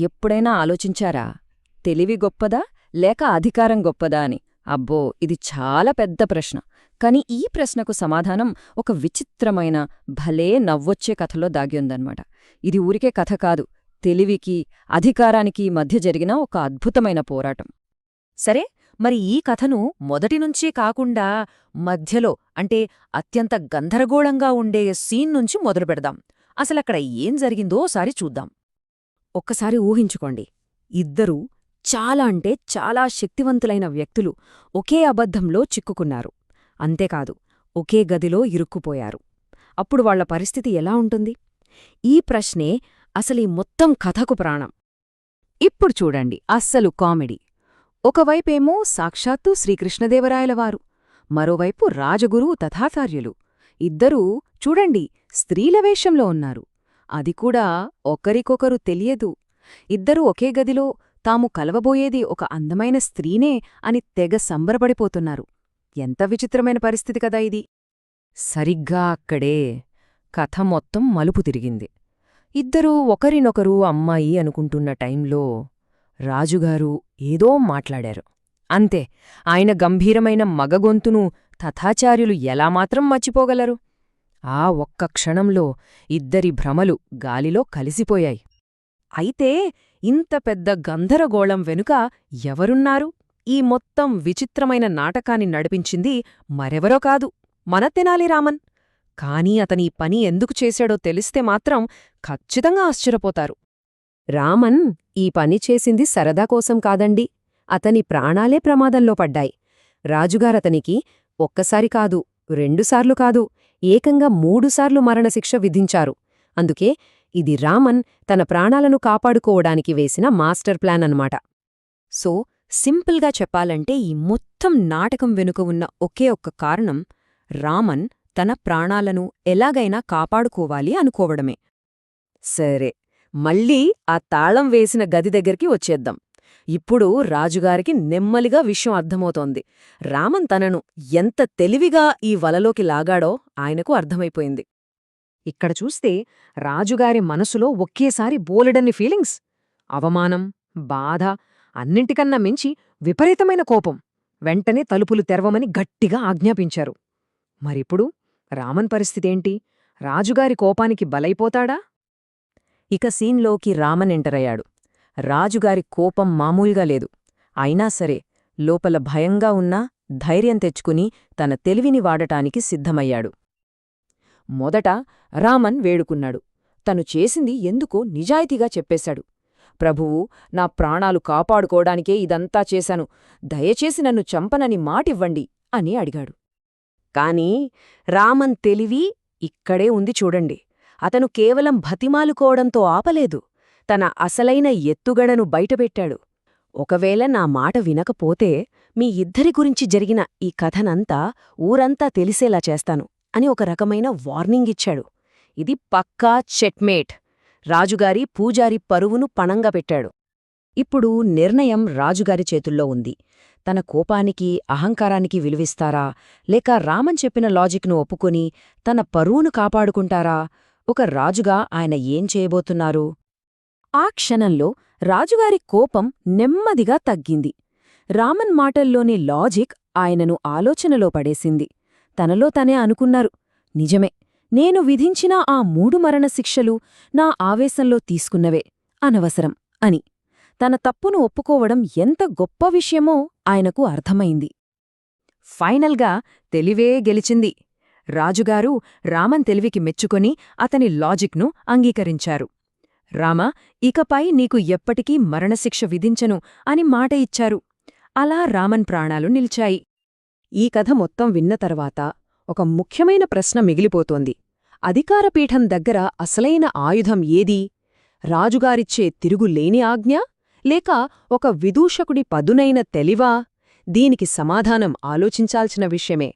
ఎప్పుడైనా ఆలోచించారా తెలివి గొప్పదా లేక అధికారం గొప్పదా అని? అబ్బో, ఇది చాలా పెద్ద ప్రశ్న. కాని ఈ ప్రశ్నకు సమాధానం ఒక విచిత్రమైన, భలే నవ్వొచ్చే కథలో దాగియుందన్నమాట. ఇది ఊరికే కథ కాదు, తెలివికి అధికారానికి మధ్య జరిగిన ఒక అద్భుతమైన పోరాటం. సరే, మరి ఈ కథను మొదటినుంచే కాకుండా మధ్యలో అంటే అత్యంత గందరగోళంగా ఉండే సీన్ నుంచి మొదలుపెడదాం. అసలక్కడ ఏం జరిగిందో ఓసారి చూద్దాం. ఒక్కసారి ఊహించుకోండి, ఇద్దరూ చాలా అంటే చాలా శక్తివంతులైన వ్యక్తులు ఒకే అబద్ధంలో చిక్కుకున్నారు. అంతేకాదు, ఒకే గదిలో ఇరుక్కుపోయారు. అప్పుడు వాళ్ల పరిస్థితి ఎలా ఉంటుంది? ఈ ప్రశ్నే అసలీ మొత్తం కథకు ప్రాణం. ఇప్పుడు చూడండి అస్సలు కామెడీ. ఒకవైపేమో సాక్షాత్తు శ్రీకృష్ణదేవరాయలవారు, మరోవైపు రాజగురువు తథాచార్యులు. ఇద్దరూ చూడండి స్త్రీల వేషంలో ఉన్నారు. అది కూడా ఒకరికొకరు తెలియదు. ఇద్దరూ ఒకే గదిలో తాము కలవబోయేది ఒక అందమైన స్త్రీనే అని తెగ సంబరపడిపోతున్నారు. ఎంత విచిత్రమైన పరిస్థితి కదా ఇది! సరిగ్గా అక్కడే కథ మొత్తం మలుపు తిరిగింది. ఇద్దరూ ఒకరినొకరు అమ్మాయి అనుకుంటున్న టైంలో రాజుగారు ఏదో మాట్లాడారు. అంతే, ఆయన గంభీరమైన మగగొంతును తథాచార్యులు ఎలామాత్రం మర్చిపోగలరు? ఆ ఒక్క క్షణంలో ఇద్దరి భ్రమలు గాలిలో కలిసిపోయాయి. అయితే ఇంత పెద్ద గందరగోళం వెనుక ఎవరున్నారు? ఈ మొత్తం విచిత్రమైన నాటకాన్ని నడిపించింది మరెవరో కాదు, మన తెనాలి రామన్. కానీ అతనీ పని ఎందుకు చేశాడో తెలిస్తే మాత్రం ఖచ్చితంగా ఆశ్చర్యపోతారు. రామన్ ఈ పని చేసింది సరదా కోసం కాదండి. అతని ప్రాణాలే ప్రమాదంలో పడ్డాయి. రాజుగారతనికి ఒక్కసారి కాదు, రెండుసార్లు కాదు, ఏకంగా 3 సార్లు మరణశిక్ష విధించారు. అందుకే ఇది రామన్ తన ప్రాణాలను కాపాడుకోవడానికి వేసిన మాస్టర్ ప్లాన్ అన్నమాట. సో సింపుల్గా చెప్పాలంటే ఈ మొత్తం నాటకం వెనుక ఉన్న ఒకే ఒక్క కారణం, రామన్ తన ప్రాణాలను ఎలాగైనా కాపాడుకోవాలి అనుకోవడమే. సరే, మళ్ళీ ఆ తాళం వేసిన గది దగ్గరికి వచ్చేద్దాం. ఇప్పుడు రాజుగారికి నెమ్మలిగా విషయం అర్థమవుతోంది. రామన్ తనను ఎంత తెలివిగా ఈ వలలోకి లాగాడో ఆయనకు అర్థమైపోయింది. ఇక్కడ చూస్తే రాజుగారి మనసులో ఒకేసారి బోలెడన్ని ఫీలింగ్స్. అవమానం, బాధ, అన్నింటికన్నా మించి విపరీతమైన కోపం. వెంటనే తలుపులు తెరవమని గట్టిగా ఆజ్ఞాపించారు. మరిప్పుడు రామన్ పరిస్థితేంటి? రాజుగారి కోపానికి బలైపోతాడా? ఇక సీన్లోకి రామన్ ఎంటరయ్యాడు. రాజుగారి కోపం మామూలుగా లేదు. అయినా సరే లోపల భయంగా ఉన్నా ధైర్యం తెచ్చుకుని తన తెలివిని వాడటానికి సిద్ధమయ్యాడు. మొదట రామన్ వేడుకున్నాడు. తను చేసింది ఎందుకో నిజాయితీగా చెప్పేశాడు. ప్రభువు, నా ప్రాణాలు కాపాడుకోవడానికే ఇదంతా చేశాను, దయచేసి నన్ను చంపనని మాటివ్వండి అని అడిగాడు. కాని రామన్ తెలివి ఇక్కడే ఉంది చూడండి. అతను కేవలం బతిమాలుకోవడంతో ఆపలేదు, తన అసలైన ఎత్తుగడను బయటపెట్టాడు. ఒకవేళ నా మాట వినకపోతే మీ ఇద్దరి గురించి జరిగిన ఈ కథనంతా ఊరంతా తెలిసేలా చేస్తాను అని ఒక రకమైన వార్నింగ్ ఇచ్చాడు. ఇది పక్కా చెక్మేట్. రాజుగారి పూజారి పరువును పణంగా పెట్టాడు. ఇప్పుడు నిర్ణయం రాజుగారి చేతుల్లో ఉంది. తన కోపానికి, అహంకారానికి విలువిస్తారా, లేక రామన్ చెప్పిన లాజిక్ను ఒప్పుకొని తన పరువును కాపాడుకుంటారా? ఒక రాజుగా ఆయన ఏం చేయబోతున్నారు? ఆ క్షణంలో రాజుగారి కోపం నెమ్మదిగా తగ్గింది. రామన్ మాటల్లోని లాజిక్ ఆయనను ఆలోచనలో పడేసింది. తనలో తనే అనుకున్నారు, నిజమే, నేను విధించిన ఆ 3 మరణశిక్షలు నా ఆవేశంలో తీసుకున్నవే, అనవసరం అని. తన తప్పును ఒప్పుకోవడం ఎంత గొప్ప విషయమో ఆయనకు అర్థమైంది. ఫైనల్గా తెలివే గెలిచింది. రాజుగారు రామన్ తెలివికి మెచ్చుకొని అతని లాజిక్ను అంగీకరించారు. రామా, ఇకపై నీకు ఎప్పటికీ మరణశిక్ష విధించను అని మాట ఇచ్చారు. అలా రామన్ ప్రాణాలు నిలిచాయి. ఈ కథ మొత్తం విన్న తర్వాత ఒక ముఖ్యమైన ప్రశ్న మిగిలిపోతోంది. అధికారపీఠం దగ్గర అసలైన ఆయుధం ఏది? రాజుగారిచ్చే తిరుగులేని ఆజ్ఞ, లేక ఒక విదూషకుడి పదునైన తెలివా? దీనికి సమాధానం ఆలోచించాల్సిన విషయమే.